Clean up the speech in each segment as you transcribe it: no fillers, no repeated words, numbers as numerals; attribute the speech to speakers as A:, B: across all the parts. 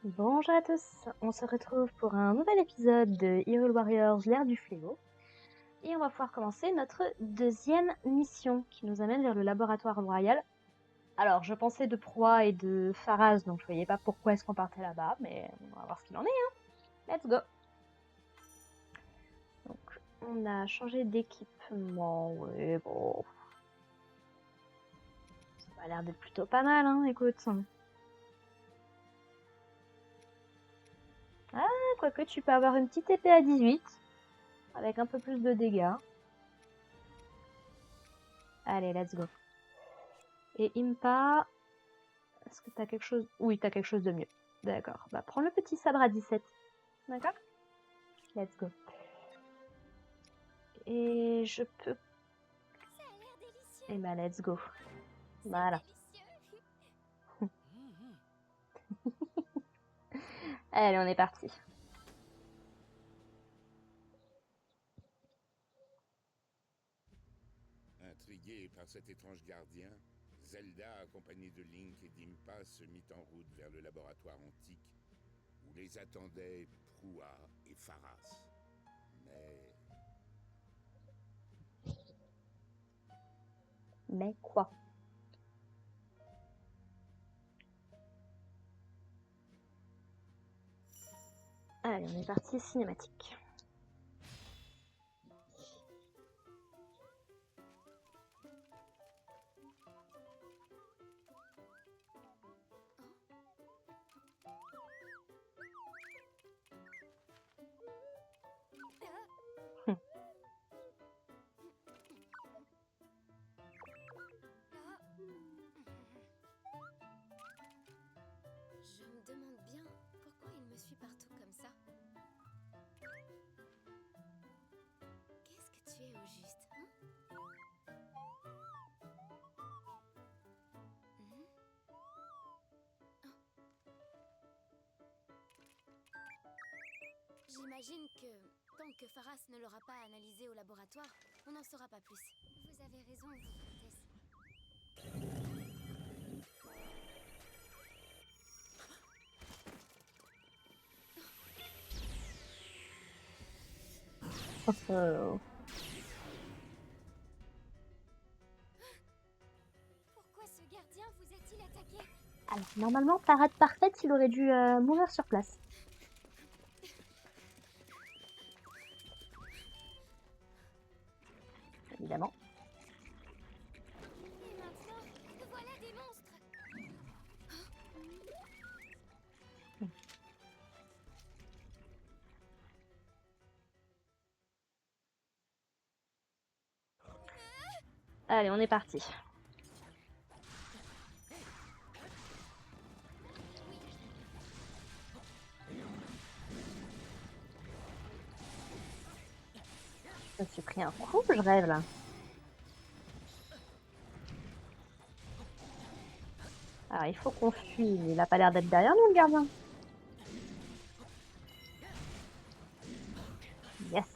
A: Bonjour à tous, on se retrouve pour un nouvel épisode de Hyrule Warriors, l'ère du fléau. Et on va pouvoir commencer notre deuxième mission qui nous amène vers le laboratoire royal. Alors, je pensais de Proie et de Pharas, donc je voyais pas pourquoi est-ce qu'on partait là-bas, mais on va voir ce qu'il en est, hein. Let's go. Donc, on a changé d'équipement, ouais, bon. Ça a l'air d'être plutôt pas mal, hein, écoute. Ah, quoique tu peux avoir une petite épée à 18, avec un peu plus de dégâts. Allez, let's go. Et Impa, est-ce que t'as quelque chose... Oui, t'as quelque chose de mieux. D'accord. Bah, prends le petit sabre à 17. D'accord? Let's go. Et je peux... Et bah, let's go. Voilà. Allez, on est parti.
B: Intriguée par cet étrange gardien, Zelda, accompagnée de Link et d'Impa, se mit en route vers le laboratoire antique où les attendaient Proua et Pharas.
A: Mais quoi? Allez, on est parti, cinématique.
C: Je me demande bien pourquoi il me suit partout comme ça. Qu'est-ce que tu es au juste, hein? J'imagine que tant que Pharas ne l'aura pas analysé au laboratoire, on n'en saura pas plus. Vous avez raison, Votre Altesse.
A: Oh.
C: Pourquoi ce gardien vous a-t-il attaqué?
A: Alors, normalement, parade parfaite, il aurait dû mourir sur place. Évidemment.
C: Et maintenant, voilà des monstres.
A: Allez, on est parti. Je me suis pris un coup, je rêve là. Alors, il faut qu'on fuit. Il a pas l'air d'être derrière nous, le gardien. Yes.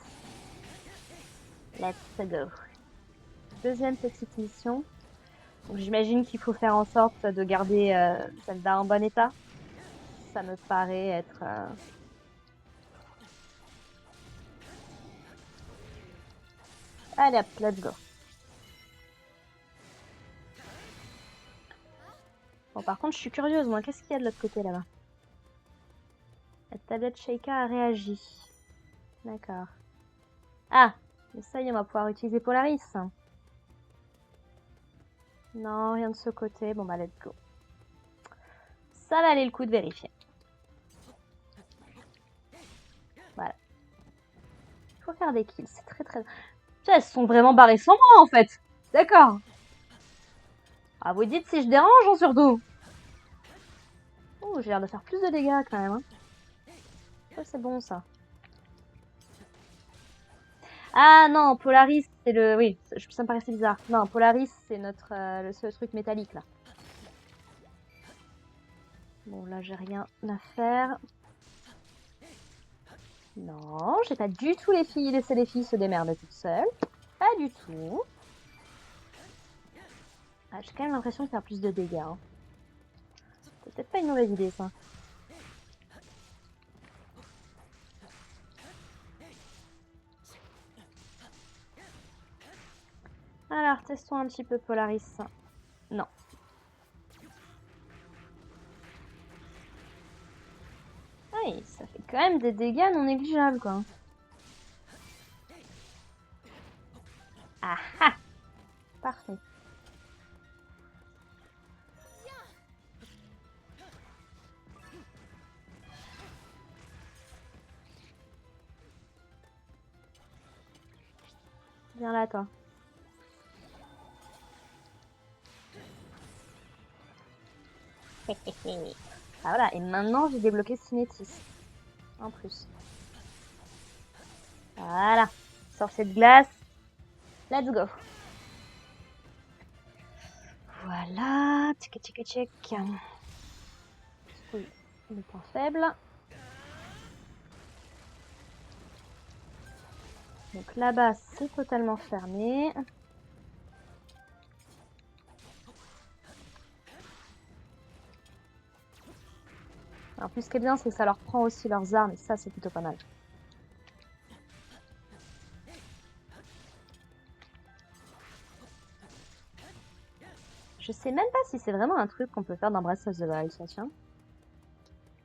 A: Let's go. Deuxième petite mission. Donc, j'imagine qu'il faut faire en sorte de garder Zelda en bon état. Ça me paraît être... Allez hop, let's go. Bon, par contre, je suis curieuse, moi. Qu'est-ce qu'il y a de l'autre côté, là-bas? La tablette Sheikah a réagi. D'accord. Ah! Mais ça y est, on va pouvoir utiliser Polaris. Non, rien de ce côté. Bon, bah, let's go. Ça va aller le coup de vérifier. Voilà. Il faut faire des kills. C'est très, très... Elles sont vraiment barrées sans moi, en fait. D'accord. Ah, vous dites si je dérange, hein, surtout. Oh, j'ai l'air de faire plus de dégâts, quand même. Hein. Oh, c'est bon, ça. Ah, non, Polaris, c'est le... Oui, ça me paraissait bizarre. Non, Polaris, c'est notre... le seul truc métallique, là. Bon, là, j'ai rien à faire. Non, j'ai pas du tout les filles laisser les filles se démerder toutes seules. Pas du tout. Ah, j'ai quand même l'impression de faire plus de dégâts. Hein. C'est peut-être pas une mauvaise idée, ça. Alors, testons un petit peu Polaris. Non. Oui, ça fait quand même des dégâts non négligeables, quoi. Ah ah! Parfait. Viens là, toi. Ah voilà, et maintenant j'ai débloqué Cinétis. En plus. Voilà. Sorcier de glace. Let's go. Voilà. Tchic, tchic, tchic. Oui, le point faible. Donc là-bas, c'est totalement fermé. En plus, ce qui est bien, c'est que ça leur prend aussi leurs armes, et ça, c'est plutôt pas mal. Je sais même pas si c'est vraiment un truc qu'on peut faire dans Breath of the Wild, ça, tiens.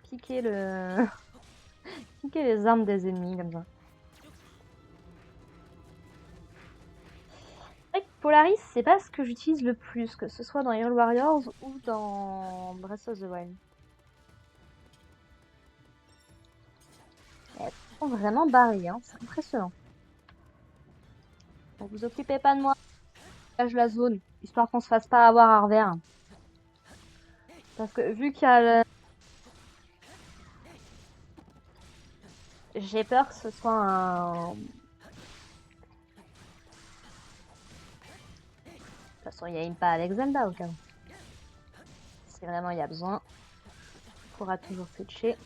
A: Piquer le... Piquer les armes des ennemis, comme ça. C'est vrai que Polaris, c'est pas ce que j'utilise le plus, que ce soit dans Hyrule Warriors ou dans Breath of the Wild. Elles sont vraiment barrées, hein. C'est impressionnant. Donc vous occupez pas de moi, je dégage la zone, histoire qu'on se fasse pas avoir à revers. Parce que vu qu'il y a j'ai peur que ce soit un... De toute façon, il y a une pas avec Zelda au cas où. Si vraiment il y a besoin, il faudra toujours switcher.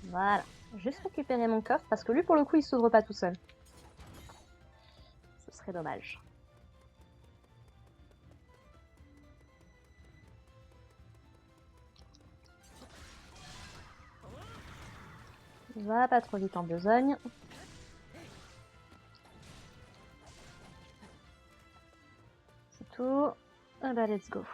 A: Voilà. Juste récupérer mon coffre parce que lui, pour le coup, il s'ouvre pas tout seul. Ce serait dommage. Va pas trop vite en besogne. C'est tout. Ah bah, let's go.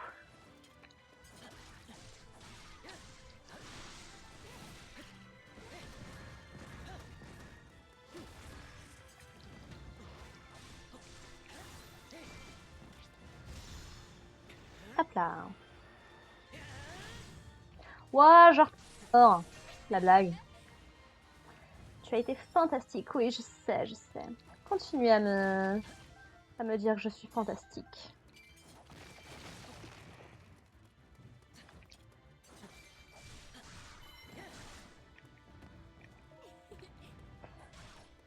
A: Hop là. Ouah, genre... Oh, la blague. Tu as été fantastique. Oui, je sais, je sais. Continue à me dire que je suis fantastique.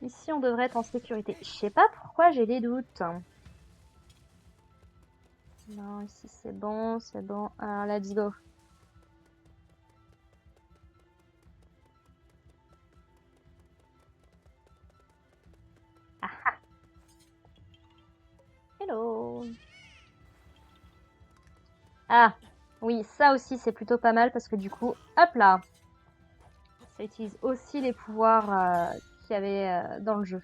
A: Ici, on devrait être en sécurité. Je sais pas pourquoi j'ai des doutes. Non, ici c'est bon, c'est bon. Alors, let's go. Ah ah. Hello. Ah, oui, ça aussi c'est plutôt pas mal parce que du coup, hop là. Ça utilise aussi les pouvoirs qu'il y avait dans le jeu.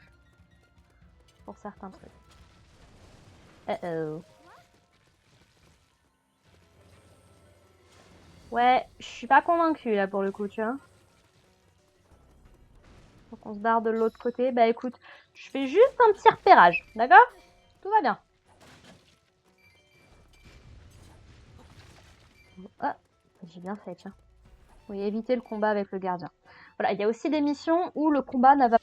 A: Pour certains trucs. Uh-oh. Ouais, je suis pas convaincue là pour le coup, tu vois. Donc on se barre de l'autre côté. Bah écoute, je fais juste un petit repérage, d'accord? Tout va bien. Ah, j'ai bien fait, tiens. Oui, éviter le combat avec le gardien. Voilà, il y a aussi des missions où le combat n'a pas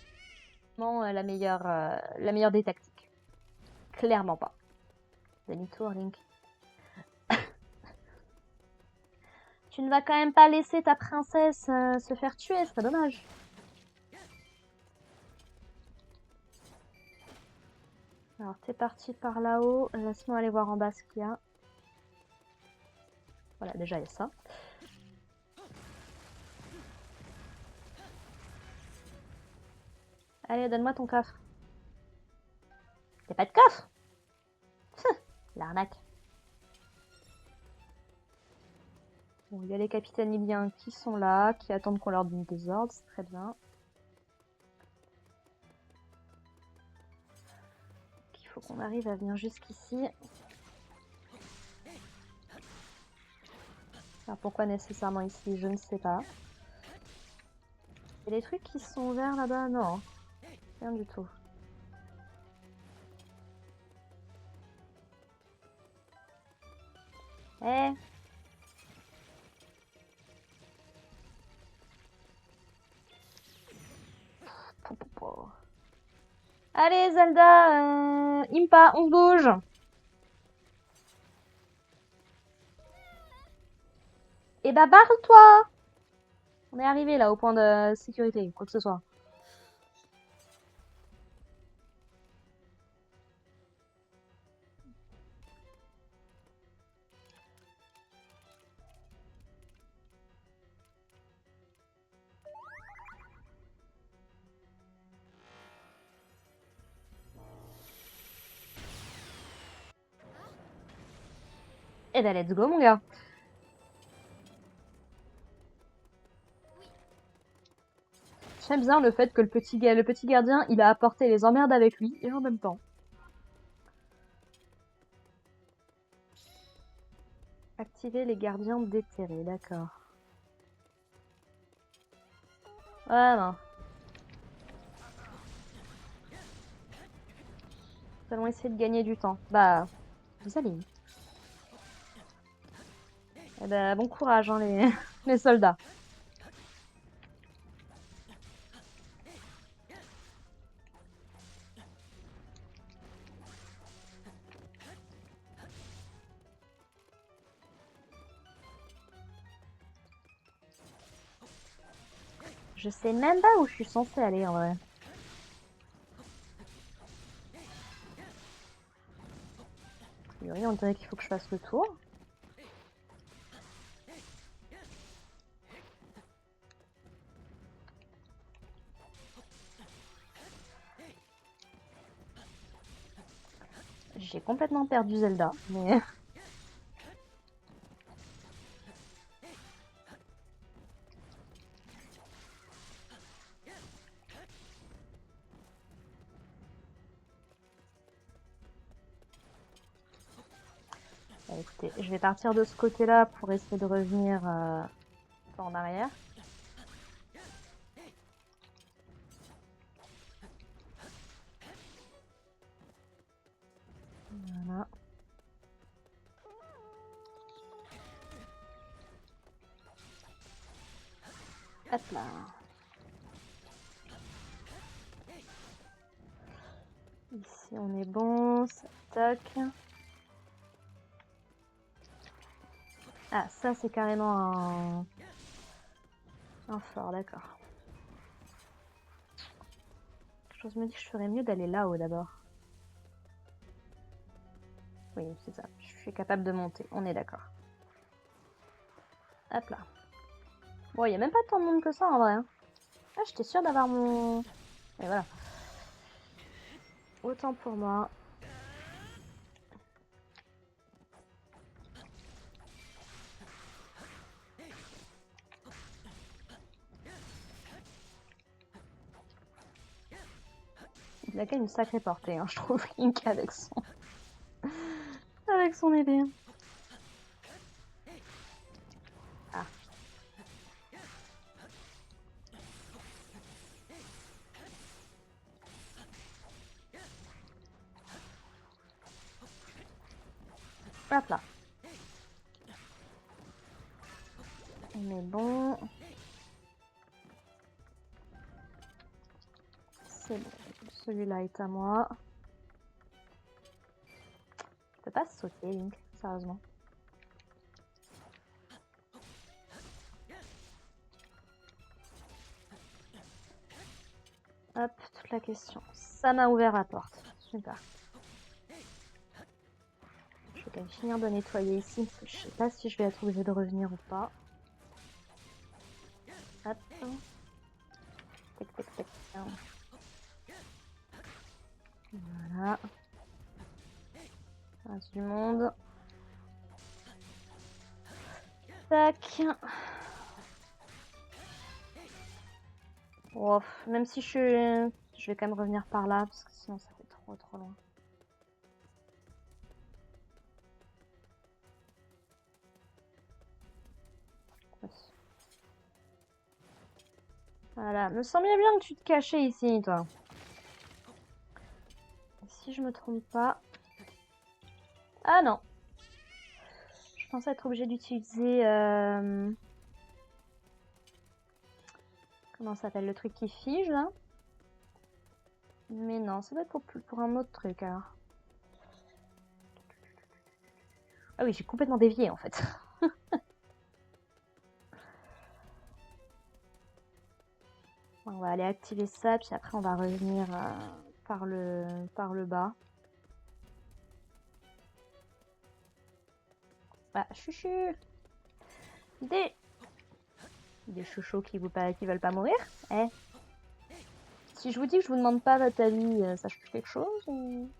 A: vraiment la meilleure des tactiques. Clairement pas. Demi-tour, Link. Tu ne vas quand même pas laisser ta princesse se faire tuer, c'est dommage. Alors, t'es parti par là-haut. Laisse-moi aller voir en bas ce qu'il y a. Voilà, déjà, il y a ça. Allez, donne-moi ton coffre. Y'a pas de coffre? L'arnaque. Bon, il y a les capitaines libyens qui sont là, qui attendent qu'on leur donne des ordres, c'est très bien. faut qu'on arrive à venir jusqu'ici. Alors pourquoi nécessairement ici, je ne sais pas. Et les trucs qui sont verts là-bas, non. Rien du tout. Eh! Allez Zelda, Impa, on se bouge! Et bah barre-toi! On est arrivé là au point de sécurité, quoi que ce soit. Et bah let's go mon gars! J'aime bien le fait que le petit gardien, il a apporté les emmerdes avec lui, et en même temps. Activer les gardiens déterrés, d'accord. Ah non. Nous allons essayer de gagner du temps. Bah, vous allez. Eh bah, bon courage, hein, les, les soldats. Je sais même pas où je suis censée aller en vrai. A priori, on dirait qu'il faut que je fasse le tour. J'ai complètement perdu Zelda, mais... Bah, écoutez, je vais partir de ce côté-là pour essayer de revenir en arrière. Voilà. Hop là. Ici on est bon, ça toc. Ah, ça c'est carrément un fort, d'accord. Quelque chose me dit que je ferais mieux d'aller là-haut d'abord. Oui, c'est ça. Je suis capable de monter, on est d'accord. Hop là. Bon, il n'y a même pas tant de monde que ça en vrai. Hein. Ah, j'étais sûre d'avoir mon... Et voilà. Autant pour moi. Il a quand même une sacrée portée, hein, je trouve, Link avec son... avec son épée. Ah. Hop là. On est bon. C'est bon. Celui-là est à moi. Je peux pas sauter, Link, sérieusement. Hop, toute la question. Ça m'a ouvert la porte. Super. Je vais quand même finir de nettoyer ici, parce que je sais pas si je vais être obligée de revenir ou pas. Hop. Tac, tac, tac. Voilà. Il reste du monde. Tac. Oh, même si je vais quand même revenir par là, parce que sinon ça fait trop loin. Voilà, me semblait bien que tu te cachais ici, toi. Si je me trompe pas... Ah non. Je pensais être obligée d'utiliser... Comment ça s'appelle le truc qui fige, là? Mais non, ça doit être pour un autre truc, alors. Ah oui, j'ai complètement dévié, en fait. On va aller activer ça, puis après on va revenir par le bas. Ah, chuchu! Des chouchous qui veulent pas mourir? Eh? Si je vous dis que je vous demande pas votre avis, ça change quelque chose ou...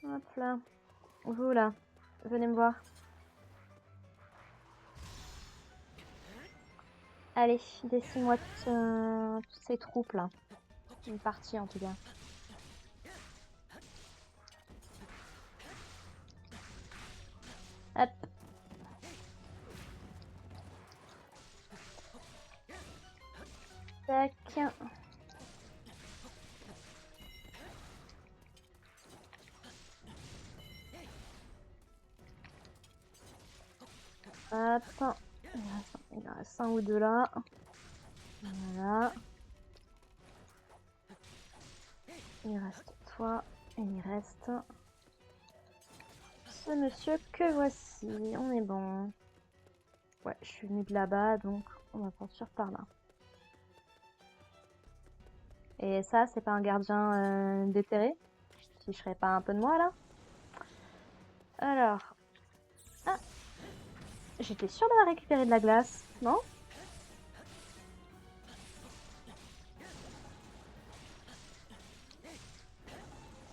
A: Hop là. Vous là, venez me voir. Allez, décime-moi toutes ces troupes là. Une partie en tout cas. Hop. Tac. Hop. Il en reste un ou deux là. Voilà. Il reste toi et il reste ce monsieur que voici. On est bon. Ouais, je suis venue de là-bas donc on va partir par là. Et ça, c'est pas un gardien déterré? Si je ferais pas un peu de moi là? Alors. Ah! J'étais sûre d'avoir récupéré de la glace, non?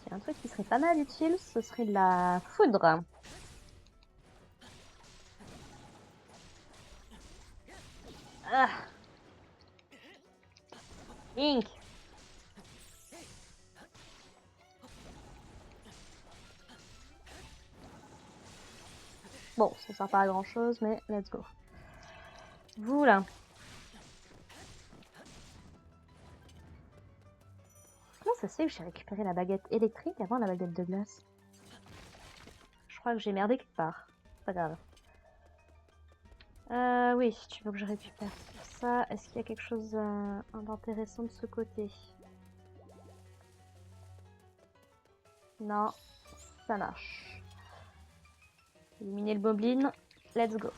A: Un truc qui serait pas mal utile, ce serait de la foudre. Ah. Ink. Bon, ça sert pas à grand chose, mais let's go. Vous là. Comment ça se fait que j'ai récupéré la baguette électrique avant la baguette de glace? Je crois que j'ai merdé quelque part. Pas grave. Oui, tu veux que je récupère ça. Est-ce qu'il y a quelque chose d'intéressant de ce côté? Non, ça marche. Éliminer le goblin. Let's go.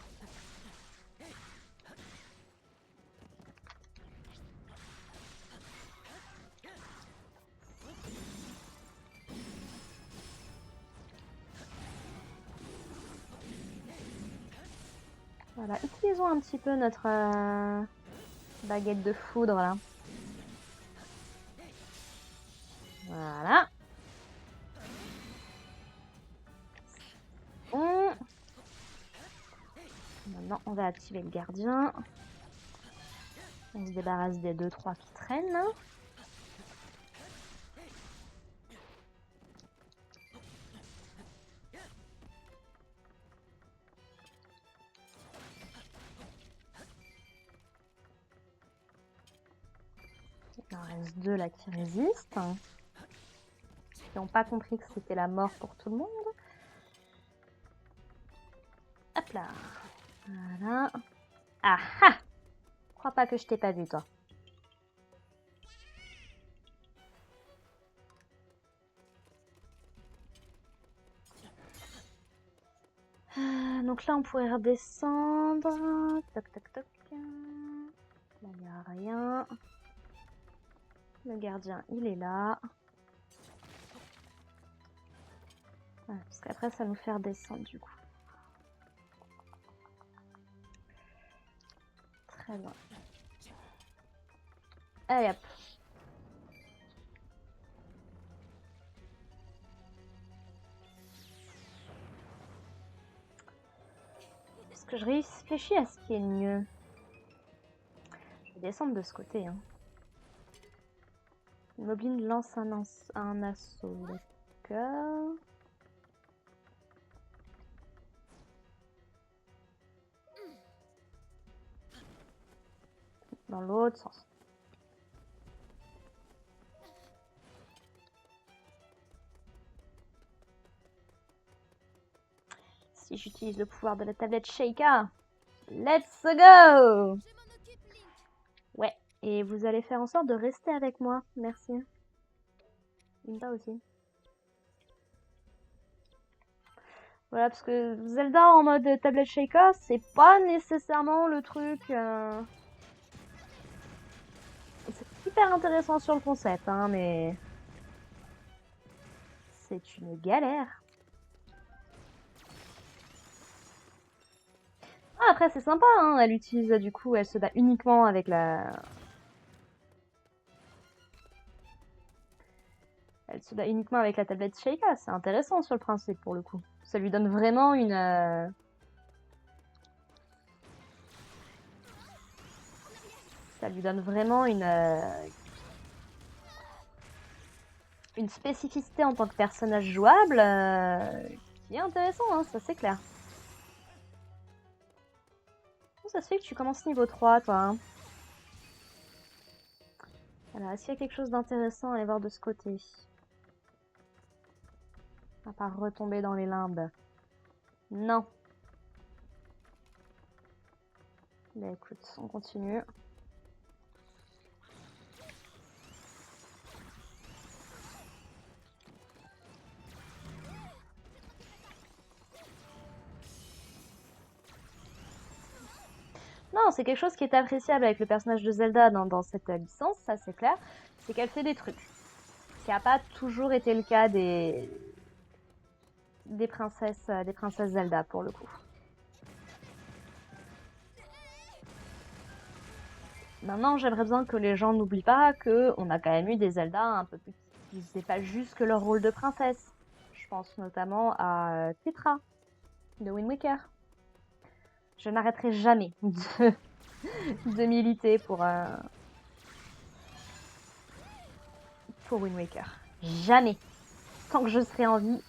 A: Voilà, utilisons un petit peu notre baguette de foudre là. Voilà. Bon. Maintenant, on va activer le gardien. On se débarrasse des 2-3 qui traînent. Il en reste 2 là qui résistent. Qui n'ont pas compris que c'était la mort pour tout le monde. Hop là. Voilà. Ah ah! Je crois pas que je t'ai pas vu, toi. Donc là, on pourrait redescendre. Toc, toc, toc. Là, il n'y a rien. Le gardien, il est là. Ouais, parce qu'après, ça nous fait redescendre, du coup. Très bien. Allez, hop. Est-ce que je réfléchis à ce qui est mieux? Je vais descendre de ce côté. Hein. Le Moblin lance un assaut. D'accord. dans l'autre sens. Si j'utilise le pouvoir de la tablette Sheikah, let's go! Ouais, et vous allez faire en sorte de rester avec moi, merci. Impa aussi. Voilà, parce que Zelda en mode tablette Sheikah, c'est pas nécessairement le truc... C'est hyper intéressant sur le concept, hein, mais... c'est une galère. Ah, après, c'est sympa, hein, elle utilise, du coup, elle se bat uniquement avec la... Elle se bat uniquement avec la tablette Sheikah, c'est intéressant sur le principe, pour le coup. Ça lui donne vraiment une... Ça lui donne vraiment une spécificité en tant que personnage jouable qui est intéressant, hein, ça c'est clair. Comment ça se fait que tu commences niveau 3, toi, hein? Alors, est-ce qu'il y a quelque chose d'intéressant à aller voir de ce côté? À part retomber dans les limbes. Non. Bah écoute, on continue. Non, c'est quelque chose qui est appréciable avec le personnage de Zelda dans cette licence, ça c'est clair. C'est qu'elle fait des trucs. Ce qui n'a pas toujours été le cas des princesses Zelda pour le coup. Maintenant, j'aimerais bien que les gens n'oublient pas qu'on a quand même eu des Zelda un peu plus... C'est pas juste que leur rôle de princesse. Je pense notamment à Tetra de Wind Waker. Je n'arrêterai jamais de militer pour Wind Waker. Jamais. Tant que je serai en vie.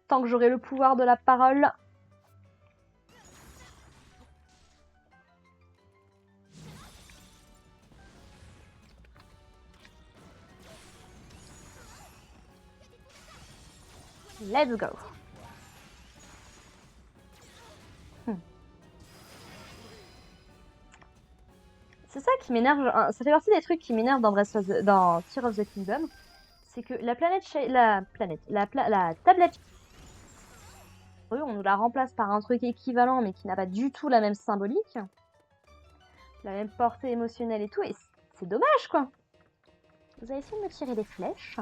A: Tant que j'aurai le pouvoir de la parole. Let's go. C'est ça qui m'énerve, ça fait partie des trucs qui m'énervent dans Tears of the Kingdom, c'est que la tablette, on nous la remplace par un truc équivalent mais qui n'a pas du tout la même symbolique, la même portée émotionnelle et tout, et c'est dommage quoi. Vous avez essayé de me tirer des flèches?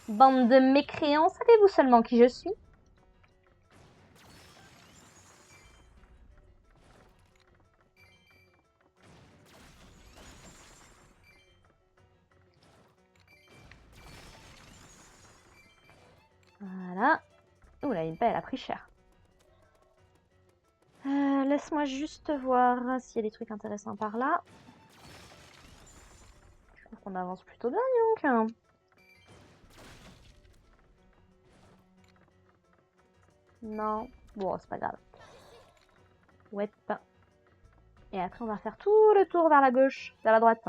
A: Bande de mécréants, savez-vous seulement qui je suis? Voilà. Ouh, la Impa, elle a pris cher. Laisse-moi juste voir s'il y a des trucs intéressants par là. Je trouve qu'on avance plutôt bien, donc. Non. Bon, c'est pas grave. Ouais. Et après, on va faire tout le tour vers la gauche, vers la droite.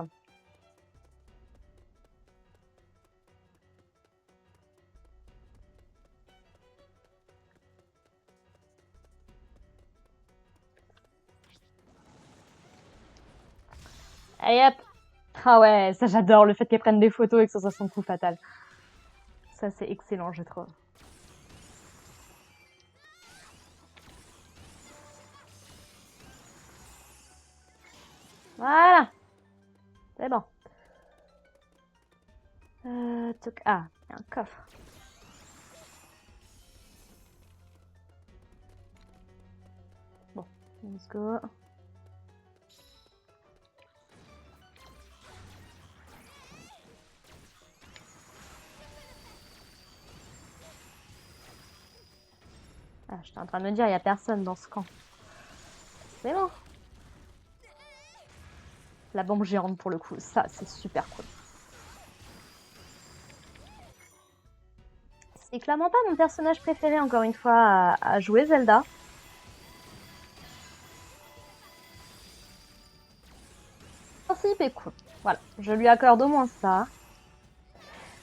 A: Allez hop. Ah ouais, ça j'adore, le fait qu'elle prenne des photos et que ça soit son coup fatal. Ça c'est excellent, je trouve. Voilà. C'est bon. Ah, il y a un coffre. Bon, let's go. Ah, j'étais en train de me dire, il n'y a personne dans ce camp. C'est bon. La bombe géante pour le coup, ça c'est super cool. C'est clairement pas mon personnage préféré encore une fois à jouer Zelda. ben cool. Voilà, je lui accorde au moins ça.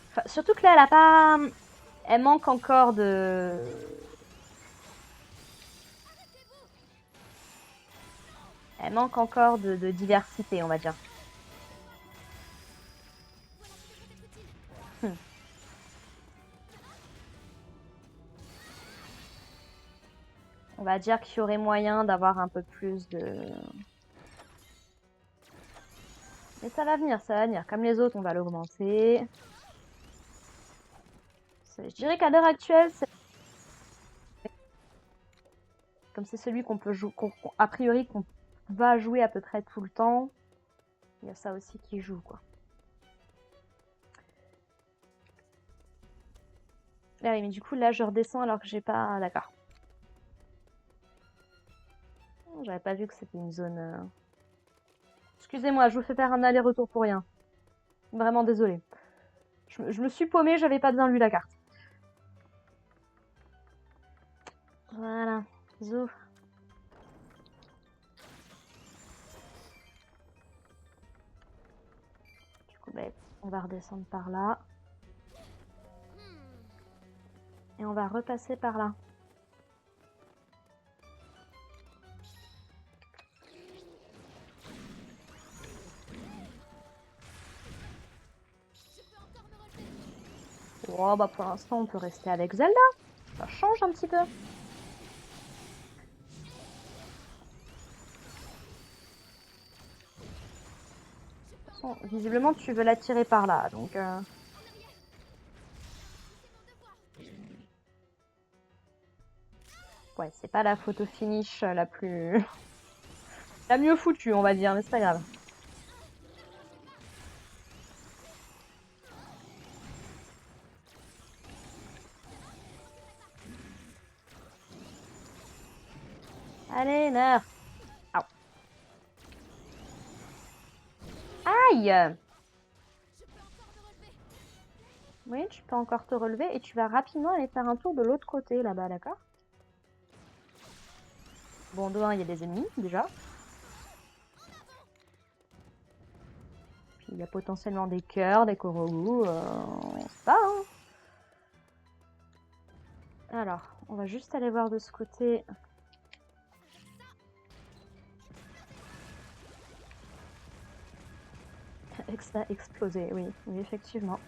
A: Enfin, surtout que là, elle a pas... Elle manque encore de... Elle manque encore de diversité, on va dire. Hmm. On va dire qu'il y aurait moyen d'avoir un peu plus de... Mais ça va venir, ça va venir. Comme les autres, on va l'augmenter. Je dirais qu'à l'heure actuelle, comme c'est celui qu'on peut jouer, a priori qu'on va jouer à peu près tout le temps, il y a ça aussi qui joue, quoi. Ah oui, mais du coup, là, je redescends alors que j'ai pas... D'accord. J'avais pas vu que c'était une zone... Excusez-moi, je vous fais faire un aller-retour pour rien. Vraiment désolée. Je me suis paumée, j'avais pas bien lu la carte. Voilà. Zouf. Du coup, ben, on va redescendre par là. Et on va repasser par là. Oh, bah pour l'instant, on peut rester avec Zelda. Ça change un petit peu. Bon, visiblement, tu veux la tirer par là, donc... Ouais, c'est pas la photo finish la plus... la mieux foutue, on va dire, mais c'est pas grave. Allez, nerf. Aïe! Oui, tu peux encore te relever et tu vas rapidement aller faire un tour de l'autre côté, là-bas, d'accord? Bon, de 1, il y a des ennemis, déjà. Puis il y a potentiellement des cœurs, des Korogu, on sait pas, hein. Alors, on va juste aller voir de ce côté. Ça a explosé, oui, oui, effectivement.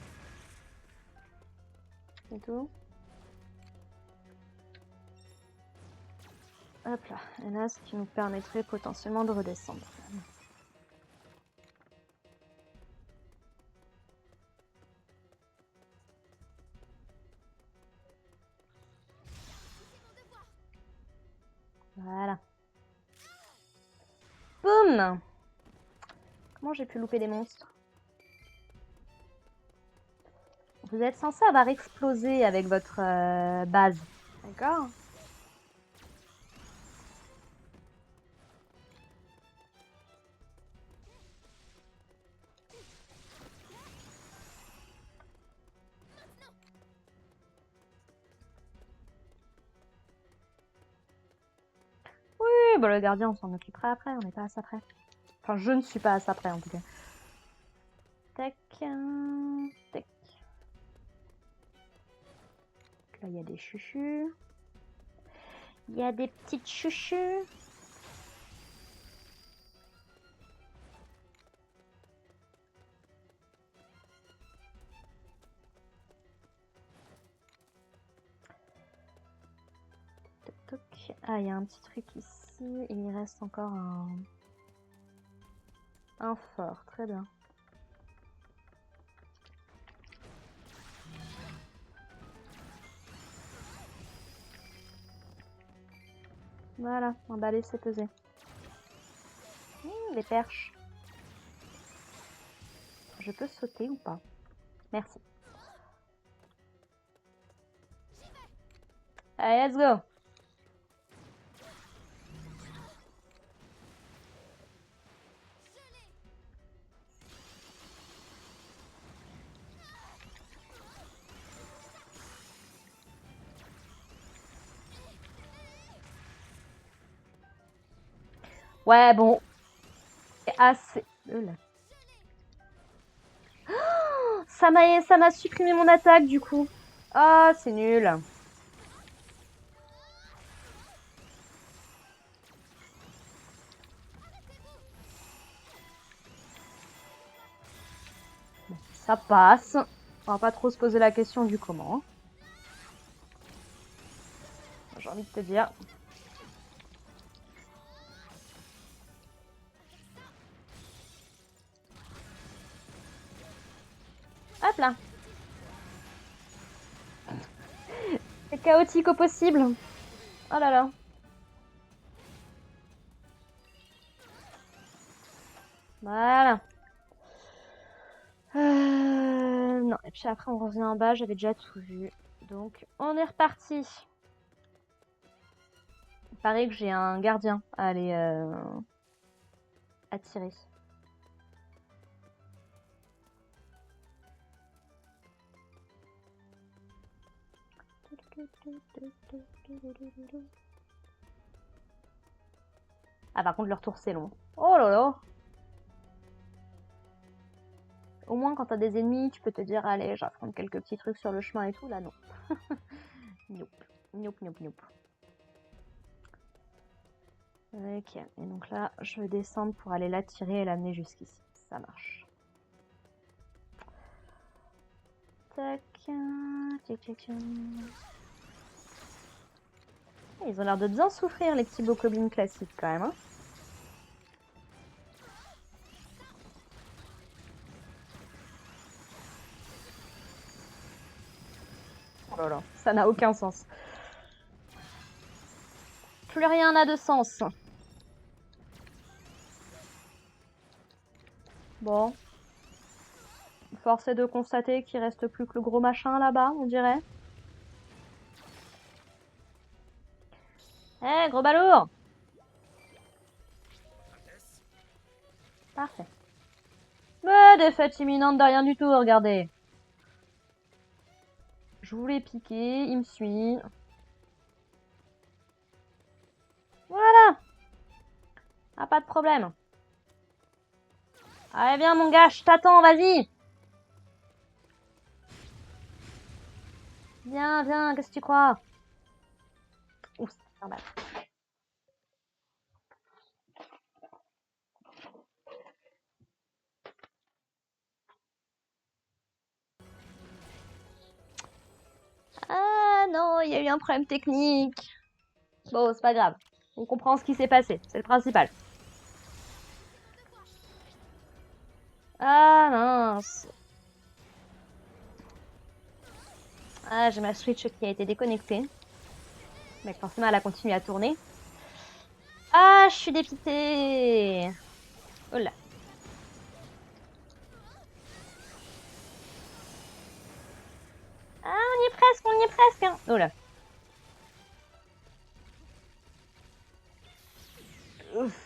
A: Et tout. Hop là, et là, ce qui nous permettrait potentiellement de redescendre. Voilà. Boum! Comment j'ai pu louper des monstres? Vous êtes censé avoir explosé avec votre base. D'accord? Oui, bah le gardien, on s'en occupera après, on n'est pas à ça près. Enfin, je ne suis pas à ça près en tout cas. Tac, tac. Là, il y a des chuchus. Il y a des petites chuchus. Toc, toc. Ah, il y a un petit truc ici. Et il reste encore un fort. Très bien. Voilà, emballer, c'est pesé. Les perches. Je peux sauter ou pas? Merci. Allez, let's go! Ouais, bon. C'est assez... là. ça m'a supprimé mon attaque du coup. Ah, c'est nul. Bon, ça passe. On va pas trop se poser la question du comment. J'ai envie de te dire. Hop là. C'est chaotique au possible. Oh là là. Voilà. Non, et puis après on revient en bas, j'avais déjà tout vu. Donc on est reparti. Il paraît que j'ai un gardien à aller attirer. Ah par contre le retour c'est long. Oh là là. Au moins quand t'as des ennemis, tu peux te dire allez, je vais prendre quelques petits trucs sur le chemin et tout. Là non. Nope. Nope, nope, nope. Ok, et donc là, je vais descendre pour aller l'attirer et l'amener jusqu'ici. Ça marche. Tac. Tchac, tchac, tchac. Ils ont l'air de bien souffrir, les petits bokoblins classiques, quand même. Hein. Oh là là, ça n'a aucun sens. Plus rien n'a de sens. Bon. Force est de constater qu'il reste plus que le gros machin là-bas, on dirait. Eh, gros balourd! Parfait. Mais défaite imminente de rien du tout, regardez. Je voulais piquer, il me suit. Voilà! Ah, pas de problème. Allez, viens, mon gars, je t'attends, vas-y! Viens, viens, qu'est-ce que tu crois? Ouh, c'est pas mal. Ah non, il y a eu un problème technique. Bon, c'est pas grave. On comprend ce qui s'est passé, c'est le principal. Ah mince. Ah, j'ai ma Switch qui a été déconnectée. Mais forcément, elle a continué à tourner. Ah, je suis dépitée. Oh là. Ah, on y est presque, on y est presque. Hein. Oh là. Ouf.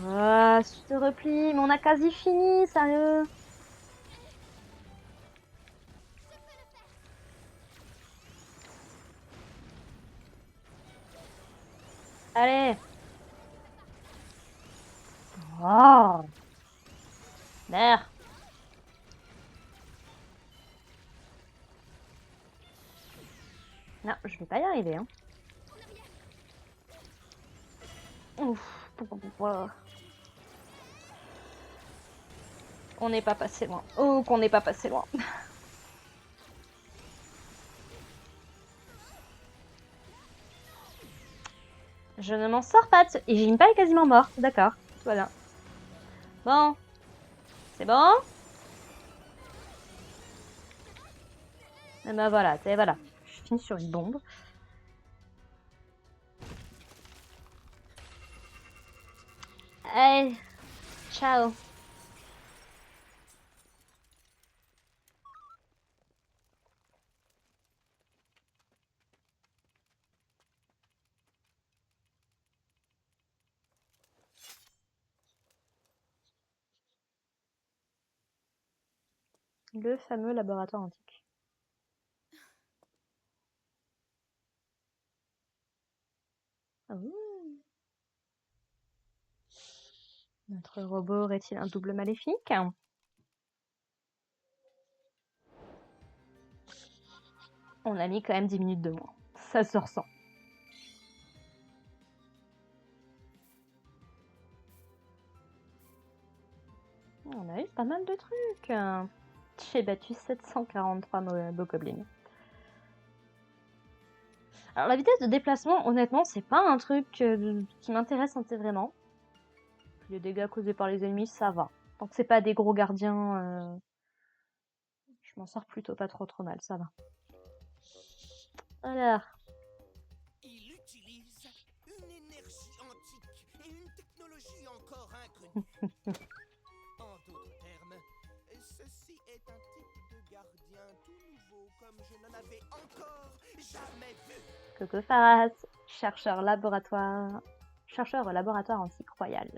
A: Ah, je te replie, mais on a quasi fini, sérieux. Allez. Oh. Merde. Non, je vais pas y arriver. Hein. Ouf. On n'est pas passé loin. Oh, qu'on n'est pas passé loin. Je ne m'en sors pas. Et Jinpa est quasiment mort. D'accord. Voilà. Bon. C'est bon? Et ben voilà. Voilà. Je finis sur une bombe. Allez. Ciao. Le fameux laboratoire antique. Oh. Notre robot aurait-il un double maléfique? On a mis quand même 10 minutes de moins. Ça se ressent. On a eu pas mal de trucs. J'ai battu 743 bokoblins. Alors la vitesse de déplacement, honnêtement, c'est pas un truc qui m'intéresse vraiment. Les dégâts causés par les ennemis, ça va. Tant que c'est pas des gros gardiens, je m'en sors plutôt pas trop mal, ça va. Alors,
D: Il utilise une énergie antique et une technologie encore inconnue. En d'autres termes, ceci est un type de gardien tout nouveau comme je n'en avais encore jamais vu.
A: Coco Pharas, chercheur au laboratoire antique royal.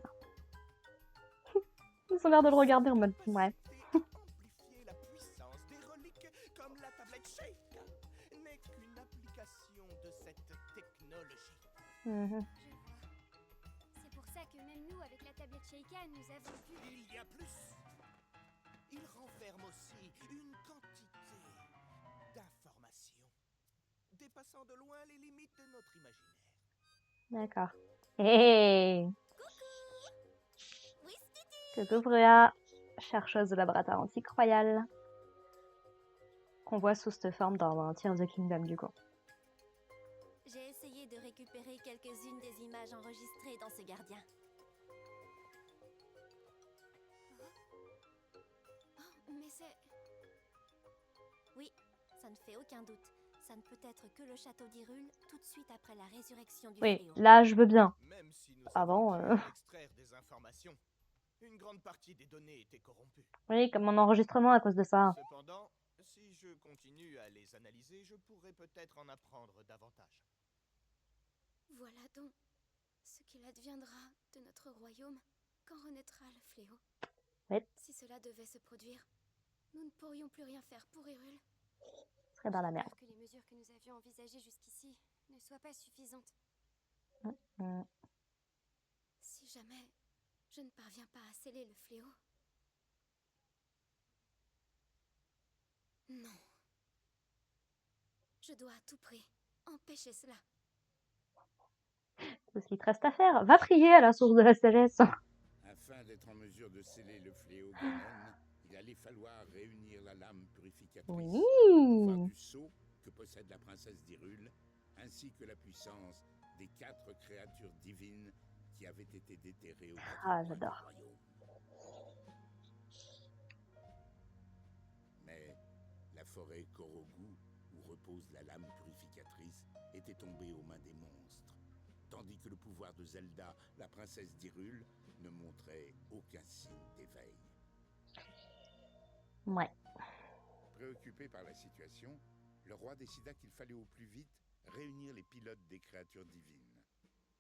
A: Ils ont l'air de le regarder en mode ouais.
D: Amplifier la puissance des reliques comme la tablette Sheikah n'est qu'une application de cette technologie.
A: Mhm.
C: C'est pour ça que même nous, avec la tablette Sheikah, nous avons pu...
D: Il y a plus. Il renferme aussi une quantité d'informations dépassant de loin les limites de notre imaginaire.
A: D'accord. Hey,
C: Oui,
A: Coco Brua, chercheuse au laboratoire antique royal. Qu'on voit sous cette forme dans Tears of the Kingdom du coup.
C: j'ai essayé de récupérer quelques-unes des images enregistrées dans ce gardien. Oh, mais c'est... Oui, ça ne fait aucun doute. Ça ne peut être que le château d'Hyrule tout de suite après la résurrection du
A: Oui,
C: fléau.
A: là je veux bien.
D: Même si nous
A: Avant,
D: avons pu extraire des informations, une grande partie des données étaient corrompues.
A: Oui, comme mon enregistrement à cause de ça.
D: Cependant, si je continue à les analyser, je pourrais peut-être en apprendre davantage.
C: Voilà donc ce qu'il adviendra de notre royaume quand renaîtra le fléau.
A: Oui.
C: Si cela devait se produire, nous ne pourrions plus rien faire pour Hyrule.
A: Ce serait dans la
C: J'ai
A: merde.
C: peur que les mesures que nous avions envisagées jusqu'ici ne soient pas suffisantes.
A: Mm.
C: Si jamais je ne parviens pas à sceller le fléau... Non. Je dois à tout prix empêcher cela.
A: C'est ce qu'il te reste à faire. Va prier à la source de la sagesse.
B: Afin d'être en mesure de sceller le fléau Ganon, il allait falloir réunir la lame purificatrice,
A: Oui.
B: le pouvoir du sceau que possède la princesse d'Hyrule, ainsi que la puissance des 4 créatures divines qui avaient été déterrées au
A: Ah,
B: du
A: j'adore.
B: royaume. Mais la forêt Korogu, où repose la lame purificatrice, était tombée aux mains des monstres, tandis que le pouvoir de Zelda, la princesse d'Hyrule, ne montrait aucun signe d'éveil.
A: Ouais.
B: Préoccupé par la situation, le roi décida qu'il fallait au plus vite réunir les pilotes des créatures divines.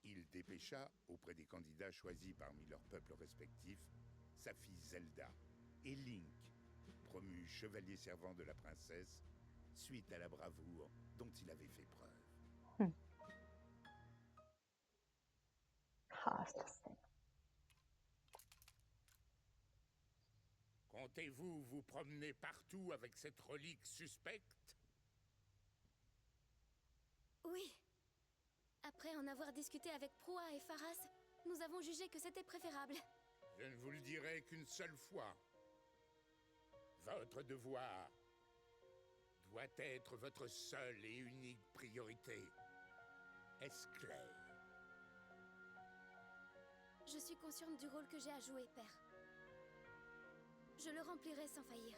B: Il dépêcha, auprès des candidats choisis parmi leurs peuples respectifs, sa fille Zelda et Link, promu chevalier servant de la princesse, suite à la bravoure dont il avait fait preuve.
A: Ah, cette scène.
B: Comptez-vous vous promener partout avec cette relique suspecte?
C: Oui. Après en avoir discuté avec Proa et Pharas, nous avons jugé que c'était préférable.
B: Je ne vous le dirai qu'une seule fois. Votre devoir doit être votre seule et unique priorité. Est-ce clair?
C: Je suis consciente du rôle que j'ai à jouer, père. Je le remplirai sans faillir.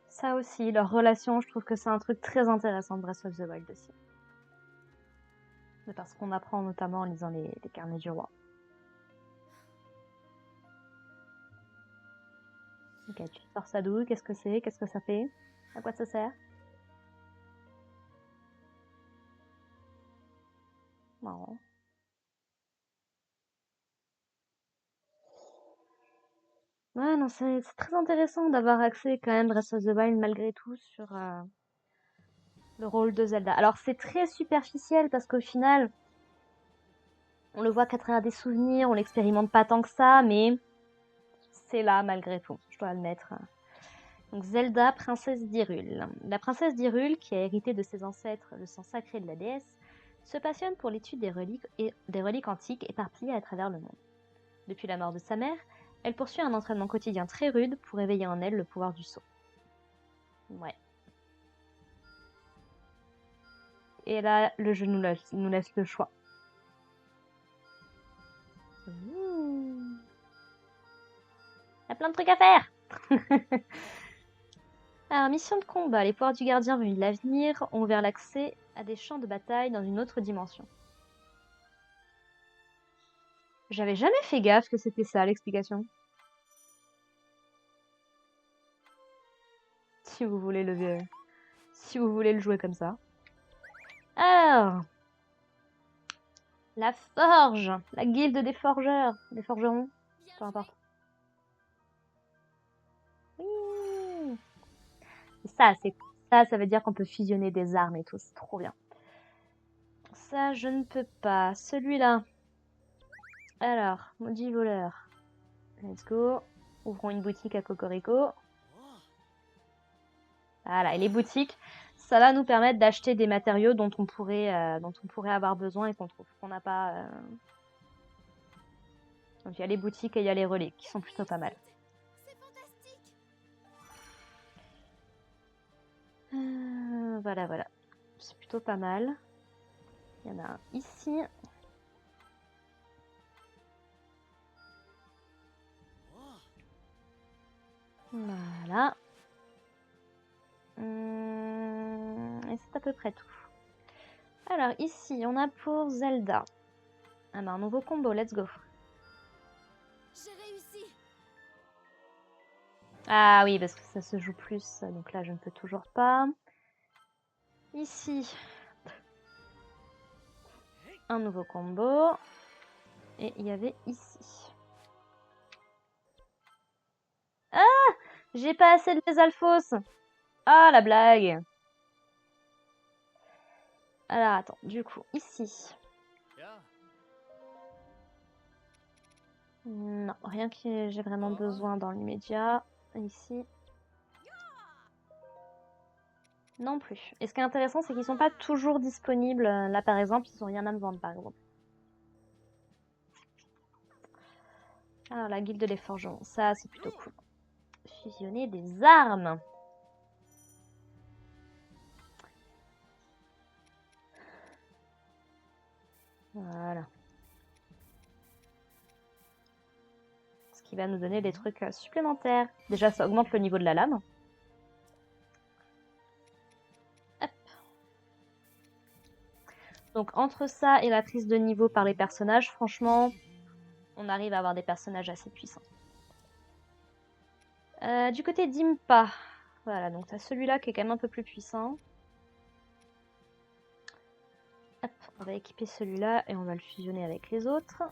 A: Ça aussi, leur relation, je trouve que c'est un truc très intéressant de Breath of the Wild aussi. De parce qu'on apprend notamment en lisant les carnets du roi. Ok, tu sors ça d'où? Qu'est-ce que c'est? Qu'est-ce que ça fait? À quoi ça sert? Marrant. Ouais, non, c'est très intéressant d'avoir accès quand même Breath of the Wild malgré tout sur le rôle de Zelda. Alors c'est très superficiel parce qu'au final, On le voit qu'à travers des souvenirs, on l'expérimente pas tant que ça, mais c'est là malgré tout, je dois admettre. Donc Zelda, princesse d'Hyrule. La princesse d'Hyrule, qui a hérité de ses ancêtres le sang sacré de la déesse, se passionne pour l'étude des reliques antiques éparpillées à travers le monde. Depuis la mort de sa mère, elle poursuit un entraînement quotidien très rude pour éveiller en elle le pouvoir du sceau. Ouais. Et là, le jeu nous laisse le choix. Il y a plein de trucs à faire. Alors, mission de combat. Les pouvoirs du gardien venus de l'avenir ont ouvert l'accès à des champs de bataille dans une autre dimension. J'avais jamais fait gaffe que c'était ça l'explication. Si vous voulez le jouer comme ça. Alors, la forge, la guilde des forgeurs, des forgerons, peu importe. Oui. Ça veut dire qu'on peut fusionner des armes et tout, c'est trop bien. Ça, je ne peux pas. Celui-là. Alors, maudit voleur. Let's go. Ouvrons une boutique à Cocorico. Voilà, et les boutiques, ça va nous permettre d'acheter des matériaux dont on pourrait avoir besoin et qu'on trouve qu'on n'a pas. Donc il y a les boutiques et il y a les relais qui sont plutôt pas mal.
C: C'est fantastique.
A: Voilà. C'est plutôt pas mal. Il y en a un ici. Voilà. Et c'est à peu près tout. Alors ici, on a pour Zelda. Ah ben, un nouveau combo, let's go.
C: J'ai réussi.
A: Ah oui, parce que ça se joue plus, donc là je ne peux toujours pas. Ici, un nouveau combo. Et il y avait ici. Ah! J'ai pas assez de les alphos. Ah, la blague. Alors attends, du coup, ici. Non, rien que j'ai vraiment besoin dans l'immédiat. Ici. Non plus. Et ce qui est intéressant, c'est qu'ils sont pas toujours disponibles. Là, par exemple, ils ont rien à me vendre, par exemple. Alors, la guilde des forgerons. Ça, c'est plutôt cool. Fusionner des armes. Voilà. Ce qui va nous donner des trucs supplémentaires. Déjà, ça augmente le niveau de la lame. Hop. Donc, entre ça et la prise de niveau par les personnages, franchement, on arrive à avoir des personnages assez puissants. Du côté d'Impa, voilà, donc t'as celui-là qui est quand même un peu plus puissant. Hop, on va équiper celui-là et on va le fusionner avec les autres.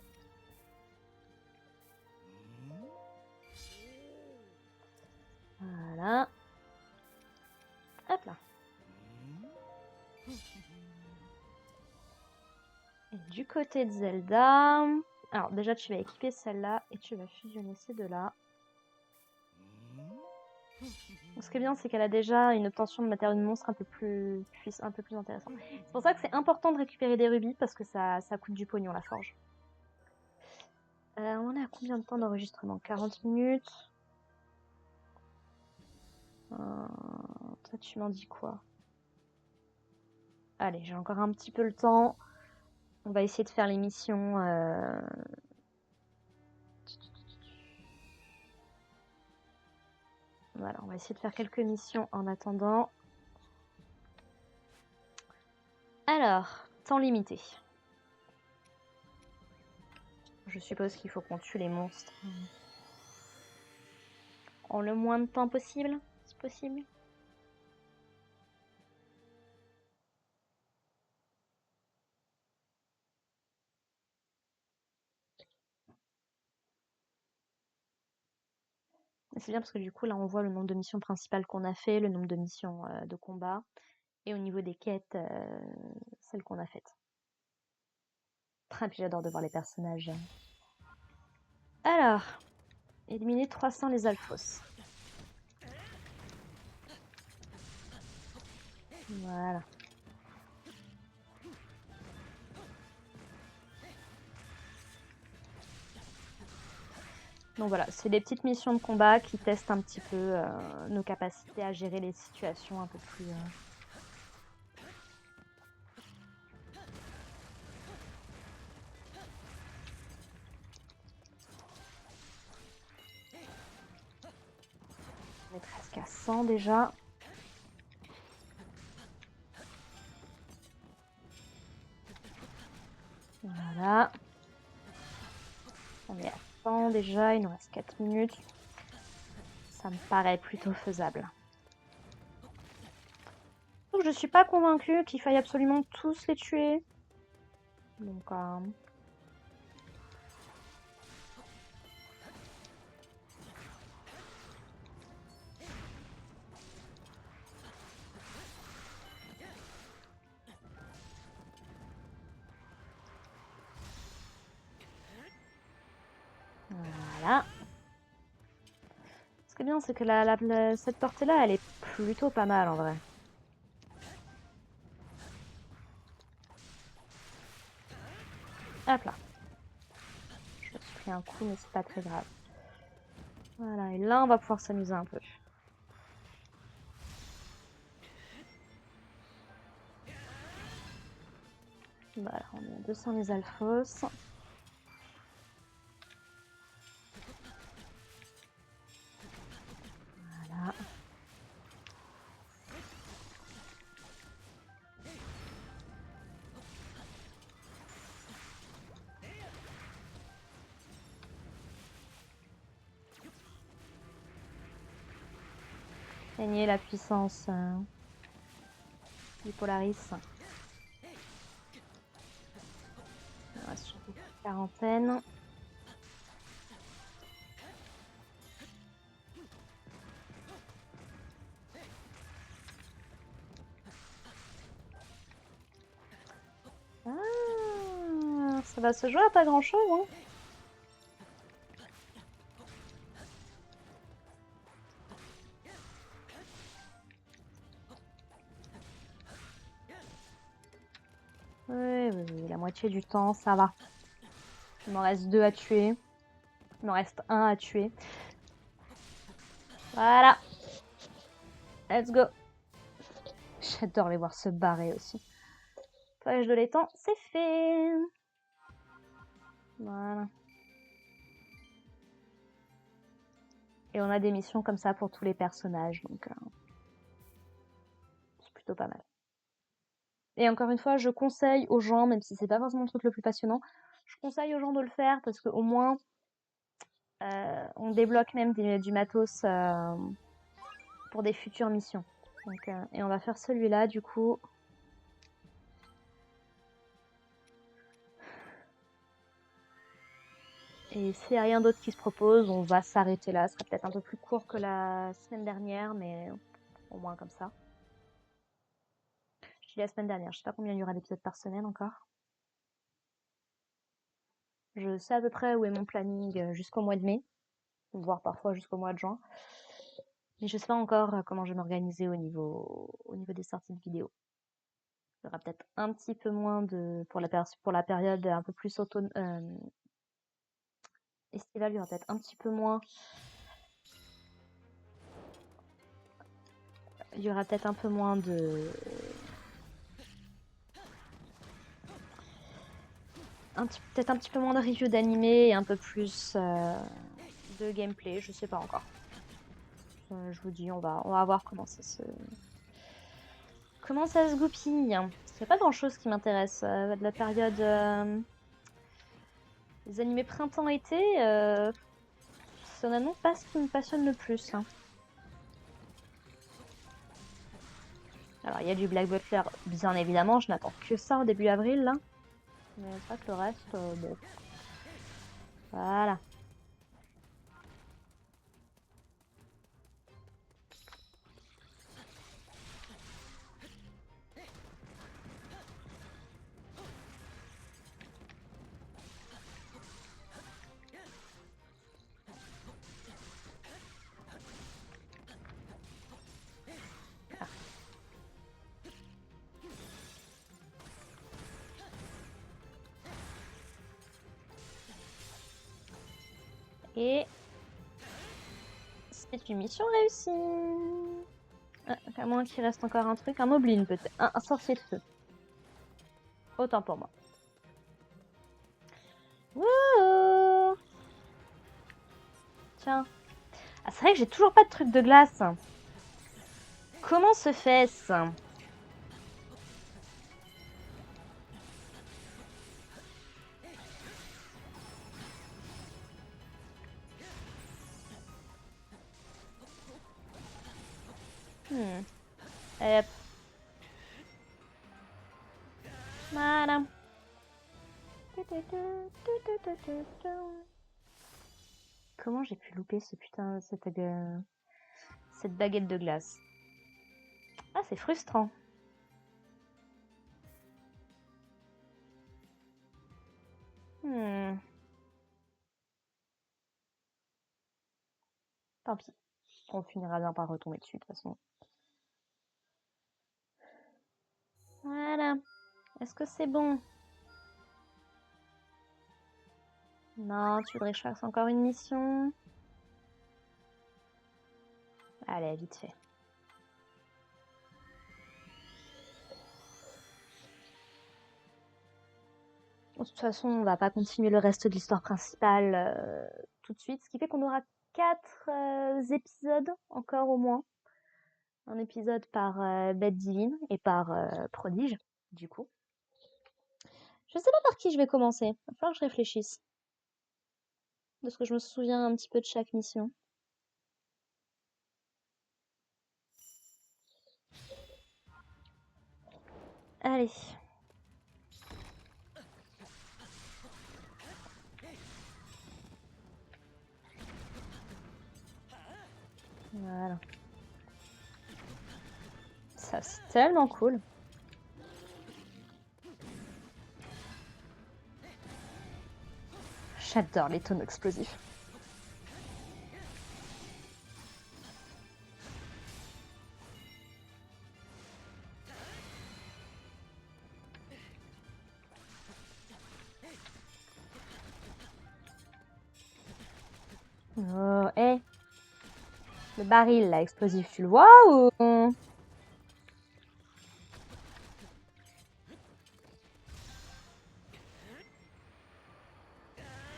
A: Voilà. Hop là. Et du côté de Zelda, alors déjà tu vas équiper celle-là et tu vas fusionner ces deux-là. Ce qui est bien, c'est qu'elle a déjà une obtention de matériaux de monstre un peu plus intéressant. C'est pour ça que c'est important de récupérer des rubis parce que ça coûte du pognon la forge. On est à combien de temps d'enregistrement? 40 minutes. Toi, tu m'en dis quoi? Allez, j'ai encore un petit peu le temps. On va essayer de faire l'émission. Voilà, on va essayer de faire quelques missions en attendant. Alors, temps limité. Je suppose qu'il faut qu'on tue les monstres en le moins de temps possible, si possible. C'est bien parce que du coup, là, on voit le nombre de missions principales qu'on a fait, le nombre de missions de combat, et au niveau des quêtes, celles qu'on a faites. Ah, puis j'adore de voir les personnages. Alors, éliminer 300 les alphos. Voilà. Donc voilà, c'est des petites missions de combat qui testent un petit peu nos capacités à gérer les situations un peu plus... On est presque à 100 déjà. Voilà. On est à 100 déjà, il nous reste 4 minutes. Ça me paraît plutôt faisable. Donc je suis pas convaincue qu'il faille absolument tous les tuer. Donc voilà. Ce qui est bien, c'est que cette portée-là, elle est plutôt pas mal en vrai. Hop là. Je me suis pris un coup, mais c'est pas très grave. Voilà, et là, on va pouvoir s'amuser un peu. Voilà, on est à 200 les alphos. Voilà. Gagner la puissance du Polaris. On reste sur une quarantaine. Ah, ça va se jouer à pas grand chose, hein. Oui, oui, oui, la moitié du temps, ça va. Il m'en reste 2 à tuer. Il m'en reste 1 à tuer. Voilà. Let's go. J'adore les voir se barrer aussi. Nettoyage de l'étang, c'est fait. Voilà. Et on a des missions comme ça pour tous les personnages, donc c'est plutôt pas mal. Et encore une fois, je conseille aux gens, même si c'est pas forcément le truc le plus passionnant, je conseille aux gens de le faire parce qu'au moins on débloque même du matos pour des futures missions. Donc, et on va faire celui-là du coup. Et s'il n'y a rien d'autre qui se propose, on va s'arrêter là. Ce sera peut-être un peu plus court que la semaine dernière, mais au moins comme ça. Je dis la semaine dernière, je sais pas combien il y aura d'épisodes par semaine encore. Je sais à peu près où est mon planning jusqu'au mois de mai, voire parfois jusqu'au mois de juin. Mais je sais pas encore comment je vais m'organiser au niveau des sorties de vidéos. Il y aura peut-être un petit peu moins pour la période un peu plus estivale, il y aura peut-être un petit peu moins. Il y aura peut-être un peu moins de. Peut-être un petit peu moins de review d'animé et un peu plus de gameplay, je sais pas encore. Je vous dis, on va voir comment ça se goupille. Il n'y a pas grand chose qui m'intéresse. De la période des animés printemps-été, c'est honnêtement pas ce qui me passionne le plus. Hein. Alors, il y a du Black Butler, bien évidemment, je n'attends que ça au début avril, là. Mais c'est pas que le reste, bon. Voilà. Et c'est une mission réussie. Ah, à moins qu'il reste encore un truc, un moblin peut-être, un sorcier de feu. Autant pour moi. Wouhou! Tiens. Ah, c'est vrai que j'ai toujours pas de truc de glace. Comment se fait-ce? Hop. Voilà. Comment j'ai pu louper ce putain, cette baguette de glace? Ah, c'est frustrant. Tant pis. On finira bien par retomber dessus, de toute façon. Voilà. Est-ce que c'est bon? Non, tu voudrais que je fasse encore une mission? Allez, vite fait. De toute façon, on va pas continuer le reste de l'histoire principale tout de suite. Ce qui fait qu'on aura 4 épisodes encore au moins. Un épisode par Bête Divine et par Prodige, du coup. Je sais pas par qui je vais commencer. Il va falloir que je réfléchisse. Parce que je me souviens un petit peu de chaque mission. Allez. Voilà. Ça, c'est tellement cool. J'adore les tonneaux explosifs. Oh, hé. Le baril, là, explosif, tu le vois ou...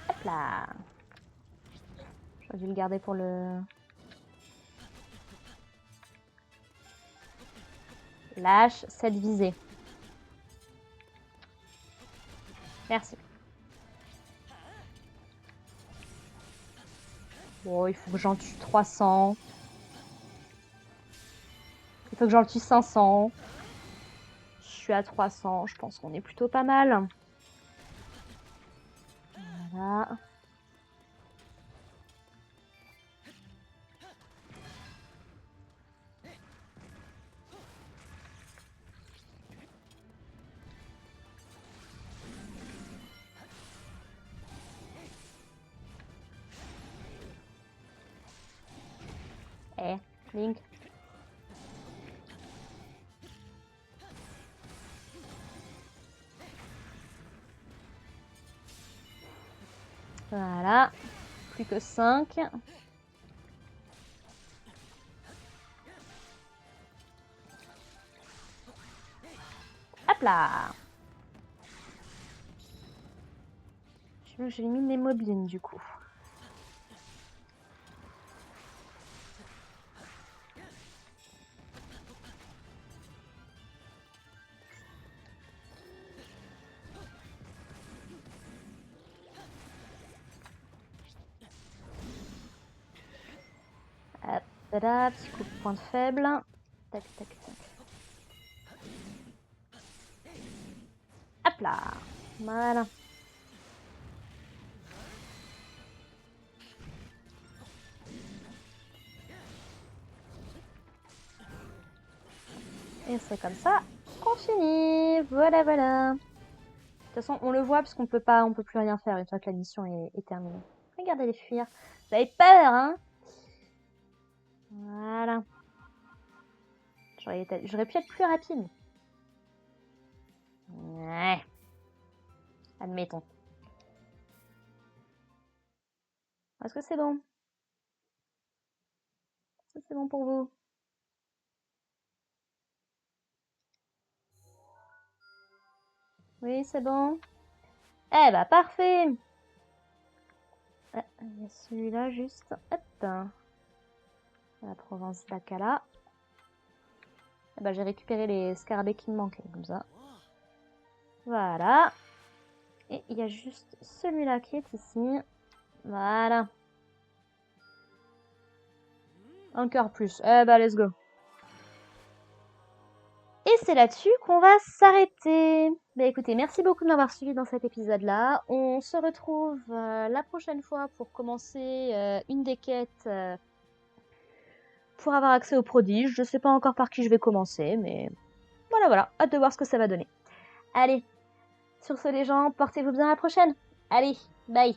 A: Hop là. J'aurais dû le garder pour le... Lâche cette visée. Merci. Bon, il faut que j'en tue 300. Il faut que j'en tue 500. Je suis à 300. Je pense qu'on est plutôt pas mal. Voilà. Eh, Link. Voilà. Plus que 5. Hop là. J'ai mis des moblines du coup. Hop là, petit coup de pointe faible. Tac, tac, tac. Hop là. Voilà. Et c'est comme ça qu'on finit. Voilà, voilà. De toute façon, on le voit parce qu'on peut plus rien faire une fois que la mission est terminée. Regardez les fuir. Vous avez peur, hein? Voilà. J'aurais pu être plus rapide. Ouais. Admettons. Est-ce que c'est bon? Est-ce que c'est bon pour vous? Oui, c'est bon. Eh bah parfait. Ah, il y a celui-là juste. Hop. La Provence d'Akala. Eh bah j'ai récupéré les scarabées qui me manquaient comme ça. Voilà. Et il y a juste celui-là qui est ici. Voilà. Encore plus. Eh bah let's go. Et c'est là-dessus qu'on va s'arrêter. Bah écoutez, merci beaucoup de m'avoir suivi dans cet épisode-là. On se retrouve la prochaine fois pour commencer une des quêtes pour avoir accès aux prodiges. Je sais pas encore par qui je vais commencer, mais voilà. Hâte de voir ce que ça va donner. Allez, sur ce les gens, portez-vous bien à la prochaine. Allez, bye.